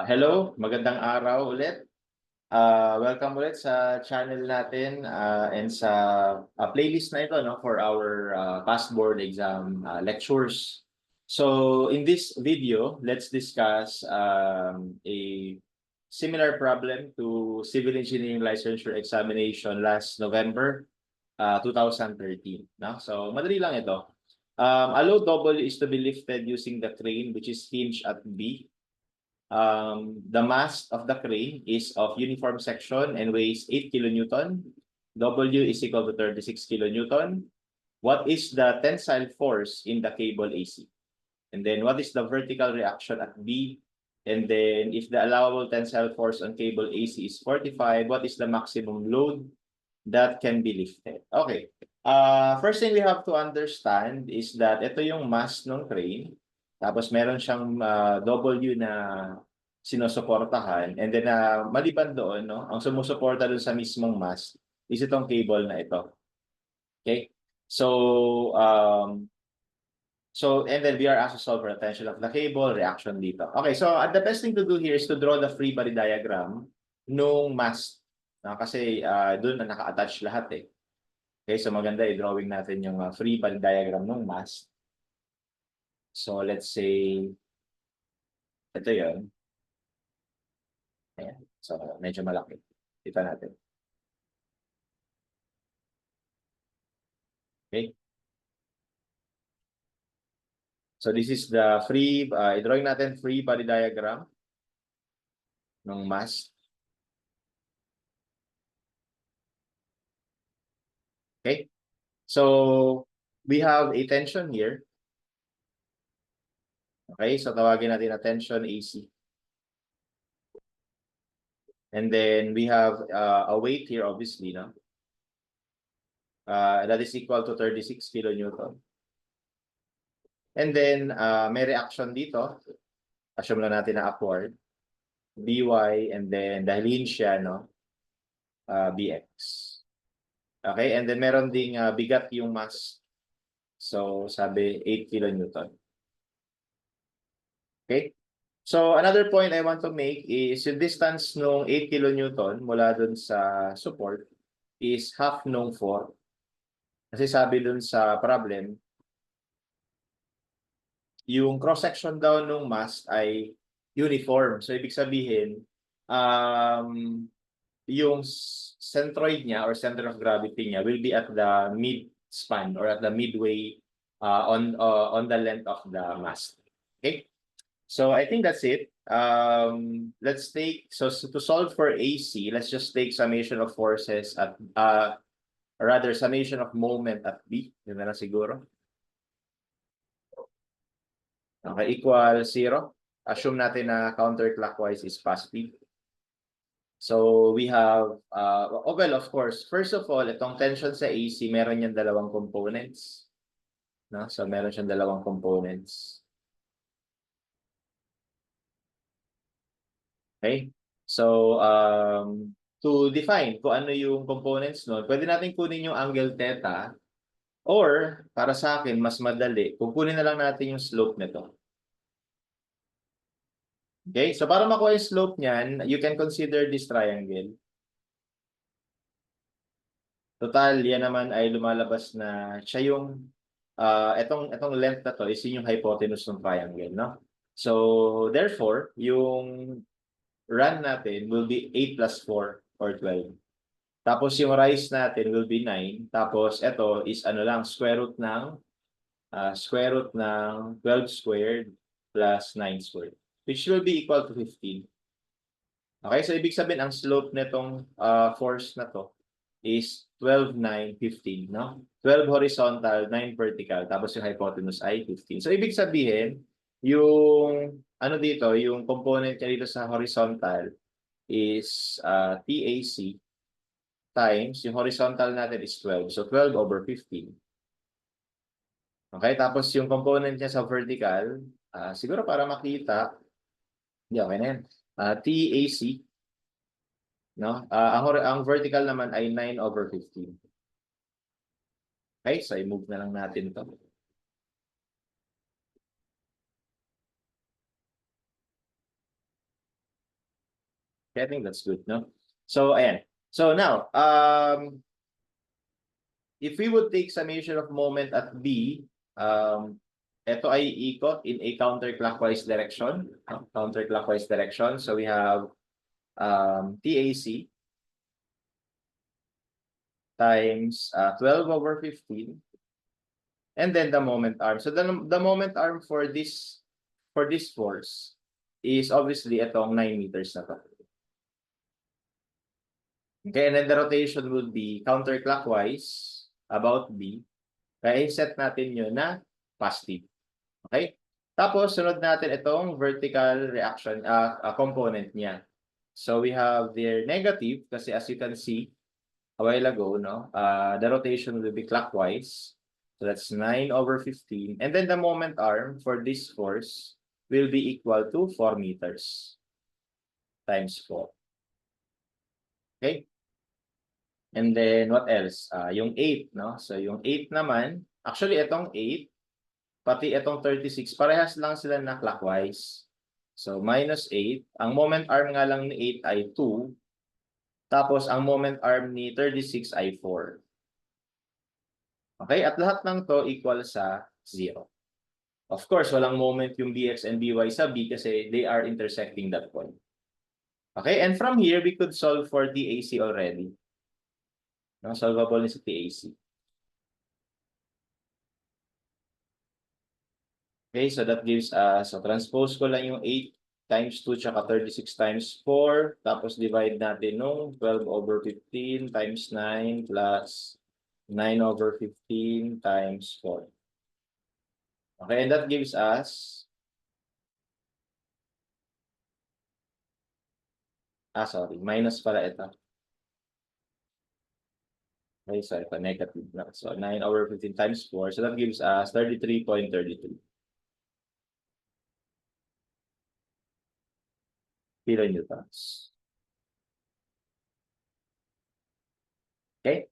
Hello, magandang araw ulit. Welcome ulit sa channel natin and sa playlist na ito no, for our past board exam lectures. So in this video, let's discuss a similar problem to civil engineering licensure examination last November 2013. No? So madali lang ito. A load double is to be lifted using the crane which is hinged at B. The mass of the crane is of uniform section and weighs 8 kilonewton. W is equal to 36 kilonewton. What is the tensile force in the cable AC? And then what is the vertical reaction at B? And then if the allowable tensile force on cable AC is 45, what is the maximum load that can be lifted? Okay. First thing we have to understand is that ito yung mass ng crane. Tapos meron siyang W na sinusuportahan. And then maliban doon, no, ang sumusuporta doon sa mismong mass is itong cable na ito. Okay? So, and then we are asked to solve for the tension of the cable, reaction dito. Okay, so the best thing to do here is to draw the free body diagram nung mast. Kasi doon na naka-attach lahat eh. Okay, so maganda i-drawing natin yung free body diagram nung mast. So let's say, ito yun. Ayan. So medyo malaki. Ito natin. Okay. So this is the free, i-drawing natin free body diagram ng mast. Okay. So we have a tension here. Okay, so tawagin natin na tension AC. And then we have a weight here, obviously, no? That is equal to 36 kilonewton. And then may reaction dito. Assume lang natin na upward. By, and then dahil hinge siya, no? Bx. Okay, and then meron ding bigat yung mass. So sabi 8 kilonewton. Okay? So another point I want to make is yung distance nung 8 kilonewton mula dun sa support is half nung 4. Kasi sabi dun sa problem, yung cross-section daw nung mast ay uniform. So ibig sabihin, yung centroid niya or center of gravity niya will be at the mid-span or at the midway on the length of the mast. Okay? So I think that's it. Let's take, so to solve for AC, let's just take summation of forces at, rather summation of moment at B. Yun na lang siguro. Okay, equal 0. Assume natin na counterclockwise is positive. So we have, well, of course, first of all, itong tension sa AC, meron yan dalawang components. No? So meron siyang dalawang components. Okay? So, to define kung ano yung components nun, pwede natin kunin yung angle theta or, para sa akin, mas madali, kukunin na lang natin yung slope nito. Okay? So, para makuha yung slope niyan, you can consider this triangle. Total, yan naman ay lumalabas na siya yung, etong length na to is yung hypotenuse ng triangle, no? So, therefore, yung run natin will be 8 plus 4 or 12. Tapos yung rise natin will be 9. Tapos ito is ano lang, square root ng 12 squared plus 9 squared, which will be equal to 15. Okay, so ibig sabihin ang slope nitong force na to is 12, 9, 15, no? 12 horizontal, 9 vertical, tapos yung hypotenuse ay 15. So ibig sabihin, yung ano dito, yung component niya dito sa horizontal is TAC times, yung horizontal natin is 12. So 12 over 15. Okay, tapos yung component niya sa vertical, siguro para makita, hindi, okay na yan. TAC, no? Ang vertical naman ay 9 over 15. Okay, so i-move na lang natin to. Okay, I think that's good, no? So, ayan. So now, if we would take summation of moment at B, ito ay ikot in a counterclockwise direction. Counterclockwise direction. So we have TAC times 12 over 15. And then the moment arm. So the moment arm for this force is obviously itong 9 meters na to. Okay, and then the rotation would be counterclockwise about B. Kaya set natin yun na positive. Okay? Tapos, sunod natin itong vertical reaction component niya. So, we have their negative kasi as you can see a while ago, no, the rotation will be clockwise. So, that's 9 over 15. And then the moment arm for this force will be equal to 4 meters times 4. Okay? And then, what else? Yung 8, no? So, yung 8 naman, actually, itong 8, pati itong 36, parehas lang sila na clockwise. So, minus 8. Ang moment arm nga lang ni 8 ay 2. Tapos, ang moment arm ni 36 ay 4. Okay? At lahat ng to equal sa 0. Of course, walang moment yung bx and by sa b kasi they are intersecting that point. Okay? And from here, we could solve for TAC already. No? Solvable ni sa TAC. Okay, so that gives us, so transpose ko lang yung 8 times 2 tsaka 36 times 4. Tapos divide natin nung 12 over 15 times 9 plus 9 over 15 times 4. Okay, and that gives us, sorry, minus pala ito. Okay, sorry, negative na. So 9 over 15 times 4. So that gives us 33.33 kilonewtons. Okay?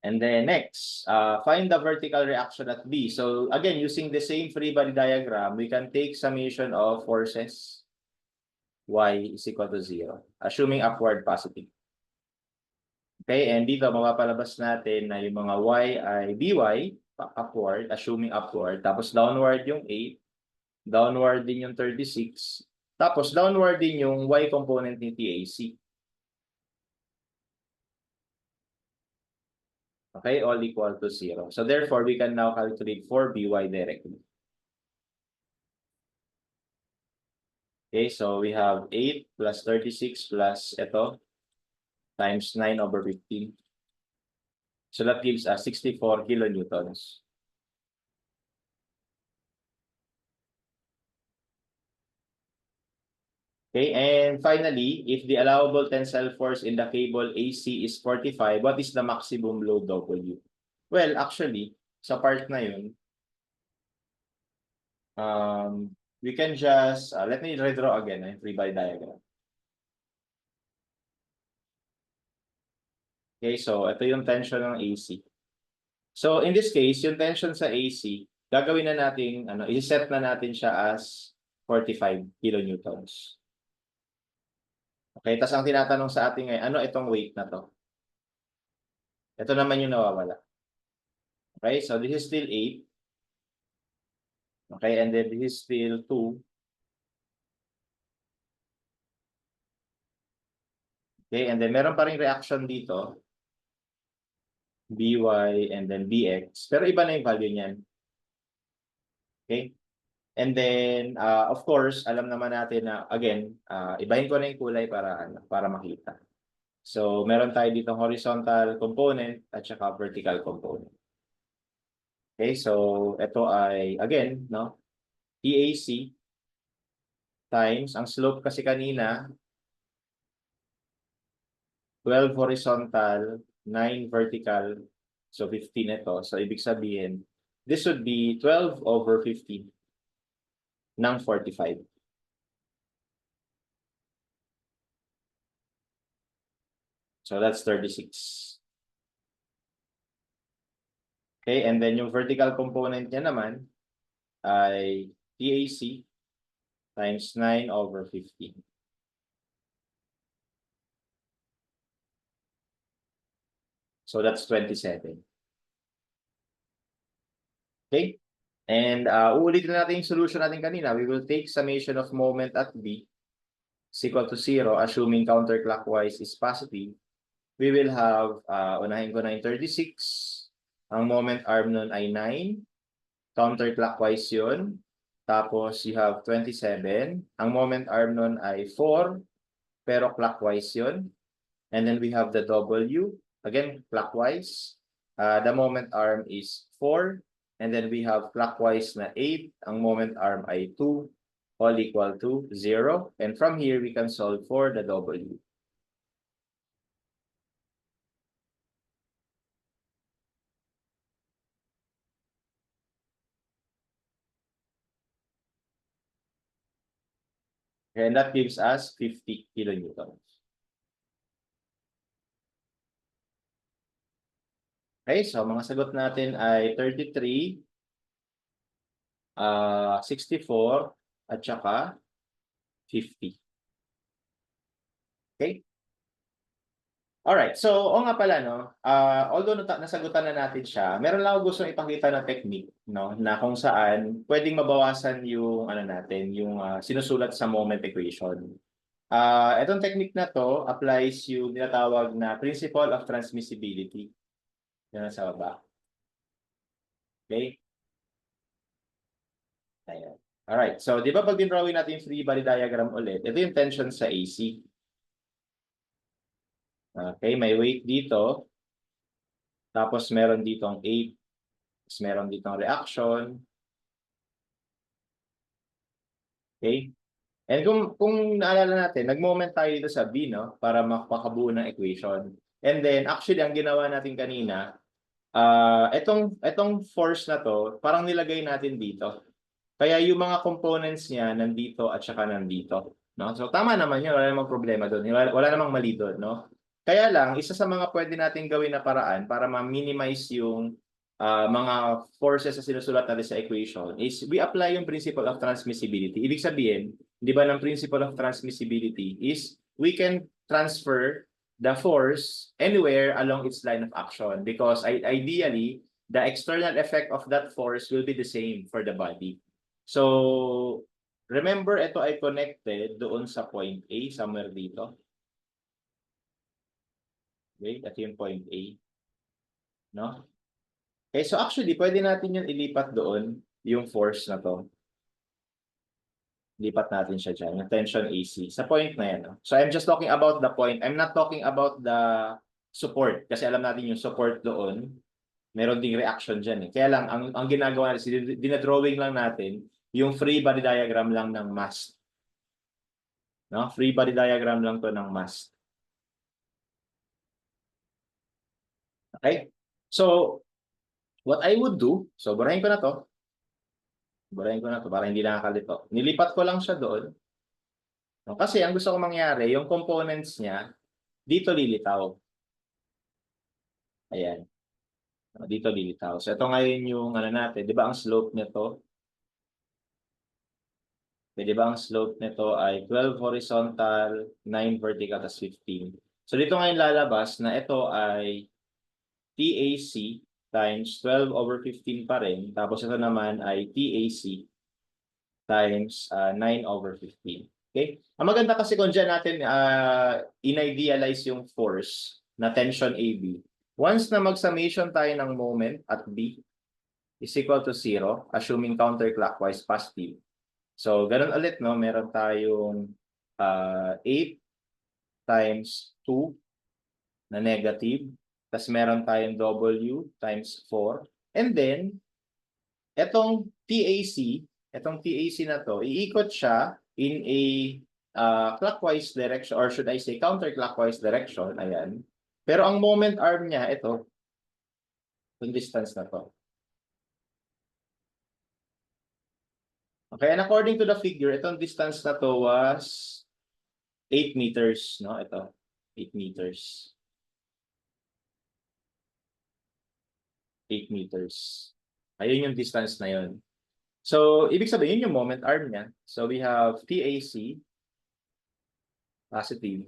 And then next, find the vertical reaction at B. So again, using the same free body diagram, we can take summation of forces y is equal to 0, assuming upward positive. Okay, and dito mapapalabas natin na yung mga y ay by, upward, assuming upward, tapos downward yung 8, downward din yung 36, tapos downward din yung y component ni TAC. Okay, all equal to 0. So therefore, we can now calculate for by directly. Okay, so we have 8 plus 36 plus ito times 9 over 15. So that gives us 64 kilonewtons. Okay, and finally, if the allowable tensile force in the cable AC is 45, what is the maximum load W? Well, actually, sa part na yun, we can just, let me redraw again, free body diagram. Okay, so ito yung tension ng AC. So in this case, yung tension sa AC, gagawin na natin, i-set na natin siya as 45 kilonewtons. Okay, tas ang tinatanong sa atin ngayon, ano itong weight na to? Ito naman yung nawawala. Okay, so this is still 8. Okay, and then this is still 2. Okay, and then meron pa ring reaction dito. By and then Bx. Pero iba na yung value niyan. Okay? And then, of course, alam naman natin na, again, ibahin ko na yung kulay para makita. So, meron tayo dito horizontal component at saka vertical component. Okay, so ito ay, again, no? TAC times, ang slope kasi kanina, 12 horizontal, 9 vertical, so 15 ito. So, ibig sabihin, this would be 12 over 15 ng 45. So that's 36. Okay, and then yung vertical component niya naman ay TAC times 9 over 15. So that's 27. Okay? And uulitin natin yung solution natin kanina. We will take summation of moment at B is equal to 0, assuming counterclockwise is positive. We will have, unahin ko na yung 36. Ang moment arm nun ay 9. Counterclockwise yun. Tapos you have 27. Ang moment arm nun ay 4. Pero clockwise yun. And then we have the W. Again, clockwise. The moment arm is 4. And then we have clockwise na 8. Ang moment arm ay 2. All equal to 0. And from here, we can solve for the W. And that gives us 50 kilonewtons. Okay, so mga sagot natin ay 33, 64, at saka 50. Okay? Alright, so o nga pala, no? Although nasagutan na natin siya, meron lang ako gustong ipakita na technique, no? Na kung saan pwedeng mabawasan yung ano natin, yung sinusulat sa moment equation. Itong technique na to applies yung tinatawag na principle of transmissibility. Yan sa baba. Okay? Ayan. Alright, so di ba pag dinrawing natin yung free body diagram ulit, ito yung tension sa AC. Okay, may weight dito. Tapos meron ditong 8. Tapos meron ditong reaction. Okay? And kung naalala natin, nag-moment tayo dito sa B, no? Para makabuo ng equation. And then, actually, ang ginawa natin kanina, itong force na to, parang nilagay natin dito. Kaya yung mga components niya nandito at saka nandito, no? So tama naman yun, wala namang problema doon. Wala namang mali doon, no? Kaya lang, isa sa mga pwede natin gawin na paraan para ma-minimize yung mga forces na sinusulat natin sa equation is we apply yung principle of transmissibility. Ibig sabihin, di ba ng principle of transmissibility is we can transfer the force anywhere along its line of action because ideally, the external effect of that force will be the same for the body. So, remember, ito ay connected doon sa point A, somewhere dito. Okay, ito yung point A. No? Okay, so actually, pwede natin yun ilipat doon, yung force na to. Lipat natin siya dyan, yung tension AC, sa point na yan. No? So, I'm just talking about the point. I'm not talking about the support. Kasi alam natin yung support doon, meron ding reaction dyan. Eh. Kaya lang, ang ginagawa natin, dinadrawing lang natin, yung free body diagram lang ng mass. No? Free body diagram lang to ng mass. Okay? So, what I would do, so burahin ko na to. Burahin ko na to para hindi nakakalito. Nilipat ko lang siya doon. No? Kasi ang gusto ko mangyari, yung components niya, dito lilitaw. Ayan. Dito lilitaw. So, ito ngayon yung ano natin. Di ba ang slope nito? Di ba ang slope nito ay 12 horizontal, 9 vertical, tas 15. So, dito ngayon lalabas na ito ay TAC times 12 over 15 pa rin. Tapos ito naman ay TAC times 9 over 15. Okay? Ang maganda kasi kung dyan natin in-idealize yung force na tension AB. Once na mag-summation tayo ng moment at B is equal to 0, assuming counterclockwise positive. So, ganun ulit, no? Meron tayong 8 times 2 na negative. Tapos meron tayong W times 4. And then, etong TAC na to, iikot siya in a clockwise direction, or should I say counterclockwise direction. Ayan. Pero ang moment arm niya, ito, yung distance na to. Okay, and according to the figure, itong distance na to was 8 meters, no? Ito, 8 meters. 8 meters. Ayun yung distance na yun. So, ibig sabihin, yun yung moment arm niya. So, we have TAC positive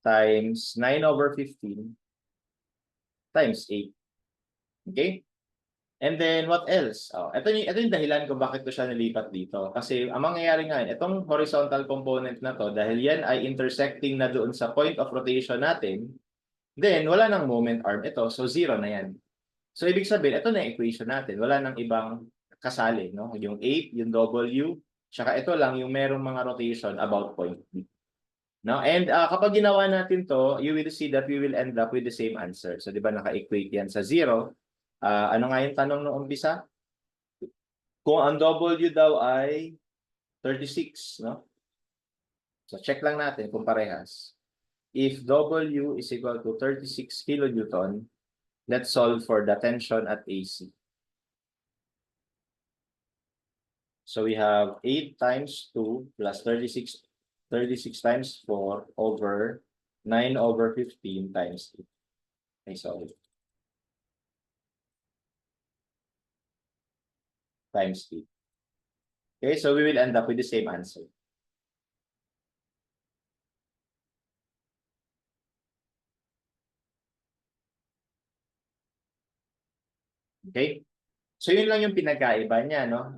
times 9 over 15 times 8. Okay? And then what else? Ito yung dahilan kung bakit ko siya nilipat dito. Kasi ang mangyayari nga, itong horizontal component na to, dahil yan ay intersecting na doon sa point of rotation natin, then wala nang moment arm ito, so 0 na yan. So ibig sabihin, ito na yung equation natin. Wala nang ibang kasali, no? Yung 8, yung W, tsaka ito lang yung merong mga rotation about point B. No? And kapag ginawa natin to, you will see that we will end up with the same answer. So di ba naka-equate yan sa 0? Ano nga yung tanong noong umpisa? Kung ang W daw ay 36, no? So check lang natin kung parehas. If W is equal to 36 kilonewton, let's solve for the tension at AC. So we have 8 times 2 plus 36 times 4 over 9 over 15 times 8. Okay, sorry. Times 8. Okay, so we will end up with the same answer. Okay? So yun lang yung pinagkaiba niya, no?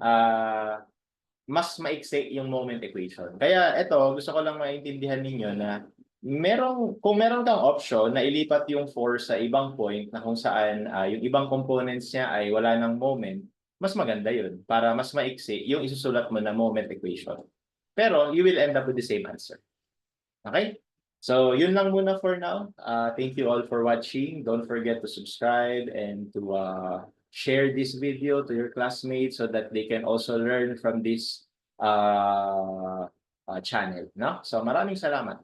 Mas maiksi yung moment equation. Kaya ito, gusto ko lang maintindihan ninyo na kung meron kang option na ilipat yung force sa ibang point na kung saan yung ibang components niya ay wala ng moment, mas maganda yun para mas maiksi yung isusulat mo na moment equation. Pero you will end up with the same answer. Okay? So yun lang muna for now. Thank you all for watching. Don't forget to subscribe and to share this video to your classmates so that they can also learn from this channel. No? So maraming salamat.